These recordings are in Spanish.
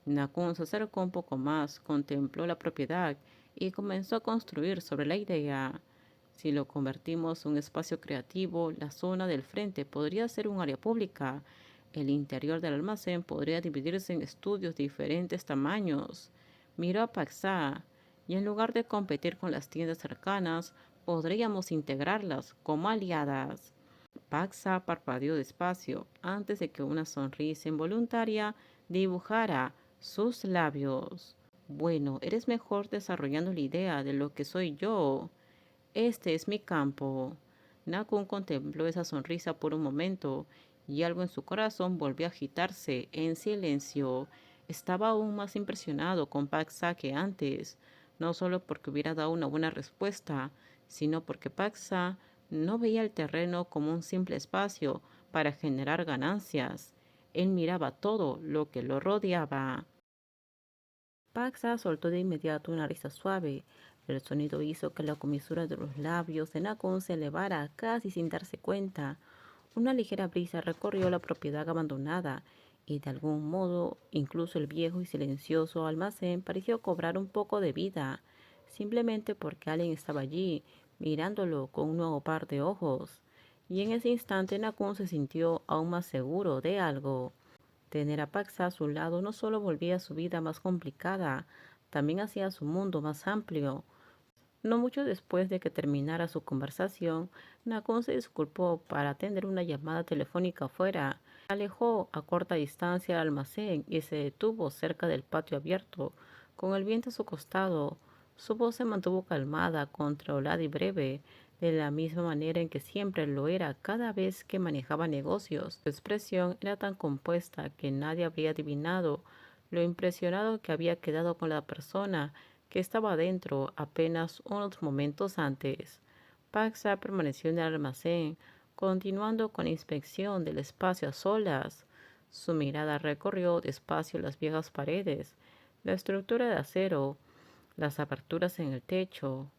Nakun se acercó un poco más, contempló la propiedad y comenzó a construir sobre la idea. Si lo convertimos en un espacio creativo, la zona del frente podría ser un área pública. El interior del almacén podría dividirse en estudios de diferentes tamaños. Miró a Paxá y en lugar de competir con las tiendas cercanas, podríamos integrarlas como aliadas. Paxa parpadeó despacio antes de que una sonrisa involuntaria dibujara sus labios. Bueno, eres mejor desarrollando la idea de lo que soy yo. Este es mi campo. Nakun contempló esa sonrisa por un momento y algo en su corazón volvió a agitarse en silencio. Estaba aún más impresionado con Paxa que antes, no solo porque hubiera dado una buena respuesta, sino porque Paxa no veía el terreno como un simple espacio para generar ganancias. Él miraba todo lo que lo rodeaba. Paxa soltó de inmediato una risa suave. El sonido hizo que la comisura de los labios de Nakon se elevara casi sin darse cuenta. Una ligera brisa recorrió la propiedad abandonada y de algún modo incluso el viejo y silencioso almacén pareció cobrar un poco de vida, simplemente porque alguien estaba allí mirándolo con un nuevo par de ojos. Y en ese instante Nakon se sintió aún más seguro de algo. Tener a Paxa a su lado no solo volvía su vida más complicada, también hacía su mundo más amplio. No mucho después de que terminara su conversación, Nakon se disculpó para atender una llamada telefónica afuera. Alejó a corta distancia al almacén y se detuvo cerca del patio abierto, con el viento a su costado. Su voz se mantuvo calmada, controlada y breve, de la misma manera en que siempre lo era cada vez que manejaba negocios. Su expresión era tan compuesta que nadie habría adivinado lo impresionado que había quedado con la persona que estaba dentro apenas unos momentos antes. Paxa permaneció en el almacén, continuando con la inspección del espacio a solas. Su mirada recorrió despacio las viejas paredes, la estructura de acero, las aperturas en el techo.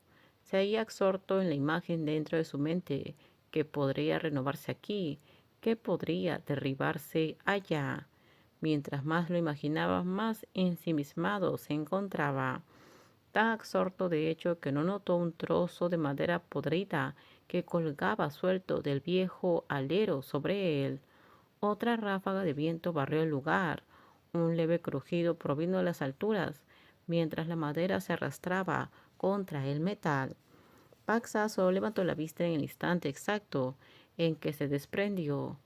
Seguía absorto en la imagen dentro de su mente, que podría renovarse aquí, que podría derribarse allá. Mientras más lo imaginaba, más ensimismado se encontraba, tan absorto de hecho que no notó un trozo de madera podrida que colgaba suelto del viejo alero sobre él. Otra ráfaga de viento barrió el lugar. Un leve crujido provino de las alturas, mientras la madera se arrastraba contra el metal. Paxaso levantó la vista en el instante exacto en que se desprendió.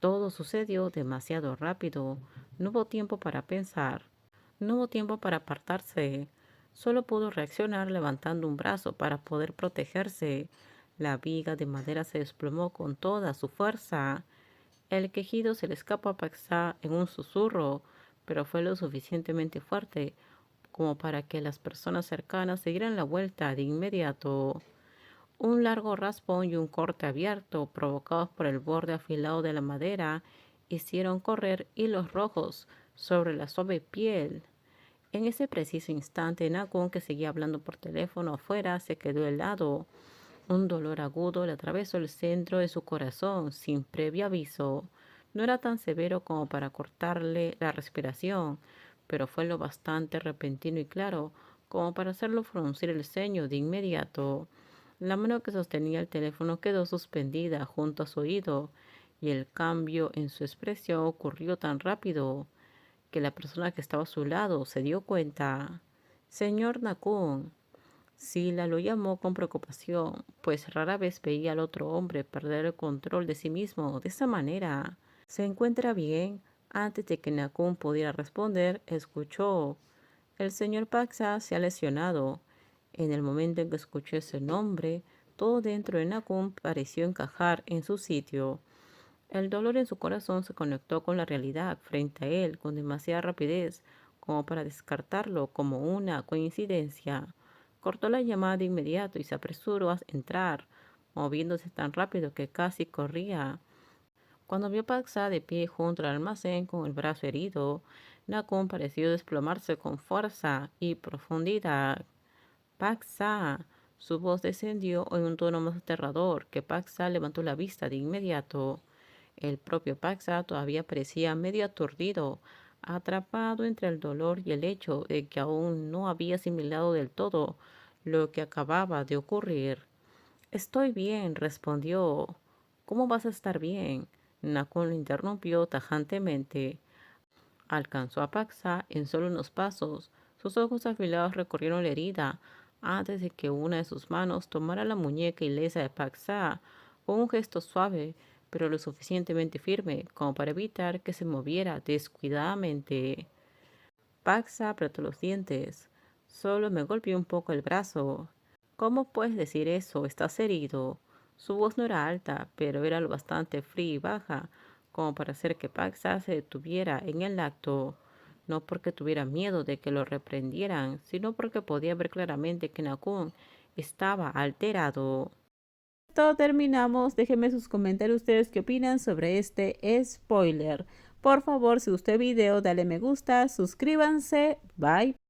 Todo sucedió demasiado rápido. No hubo tiempo para pensar. No hubo tiempo para apartarse. Solo pudo reaccionar levantando un brazo para poder protegerse. La viga de madera se desplomó con toda su fuerza. El quejido se le escapó a Paxá en un susurro, pero fue lo suficientemente fuerte como para que las personas cercanas se dieran la vuelta de inmediato. Un largo raspón y un corte abierto, provocados por el borde afilado de la madera, hicieron correr hilos rojos sobre la suave piel. En ese preciso instante, Nakun, que seguía hablando por teléfono afuera, se quedó helado. Un dolor agudo le atravesó el centro de su corazón sin previo aviso. No era tan severo como para cortarle la respiración, pero fue lo bastante repentino y claro como para hacerlo fruncir el ceño de inmediato. La mano que sostenía el teléfono quedó suspendida junto a su oído, y el cambio en su expresión ocurrió tan rápido que la persona que estaba a su lado se dio cuenta. Señor Nakun. Sila lo llamó con preocupación, pues rara vez veía al otro hombre perder el control de sí mismo de esa manera. ¿Se encuentra bien? Antes de que Nakun pudiera responder, escuchó. El señor Paxa se ha lesionado. En el momento en que escuchó ese nombre, todo dentro de Nakun pareció encajar en su sitio. El dolor en su corazón se conectó con la realidad frente a él con demasiada rapidez como para descartarlo como una coincidencia. Cortó la llamada de inmediato y se apresuró a entrar, moviéndose tan rápido que casi corría. Cuando vio a Paxa de pie junto al almacén con el brazo herido, Nakun pareció desplomarse con fuerza y profundidad. Paxa. Su voz descendió en un tono más aterrador que Paxa levantó la vista de inmediato. El propio Paxa todavía parecía medio aturdido, atrapado entre el dolor y el hecho de que aún no había asimilado del todo lo que acababa de ocurrir. Estoy bien, respondió. ¿Cómo vas a estar bien? Nakun lo interrumpió tajantemente. Alcanzó a Paxa en solo unos pasos. Sus ojos afilados recorrieron la herida antes de que una de sus manos tomara la muñeca ilesa de Paxa con un gesto suave, pero lo suficientemente firme como para evitar que se moviera descuidadamente. Paxa apretó los dientes. Solo me golpeó un poco el brazo. ¿Cómo puedes decir eso? ¿Estás herido? Su voz no era alta, pero era lo bastante fría y baja como para hacer que Paxa se detuviera en el acto, no porque tuviera miedo de que lo reprendieran, sino porque podía ver claramente que Nakun estaba alterado. Todo terminamos. Déjenme sus comentarios ustedes qué opinan sobre este spoiler. Por favor, si gustó el video, dale me gusta, suscríbanse. Bye.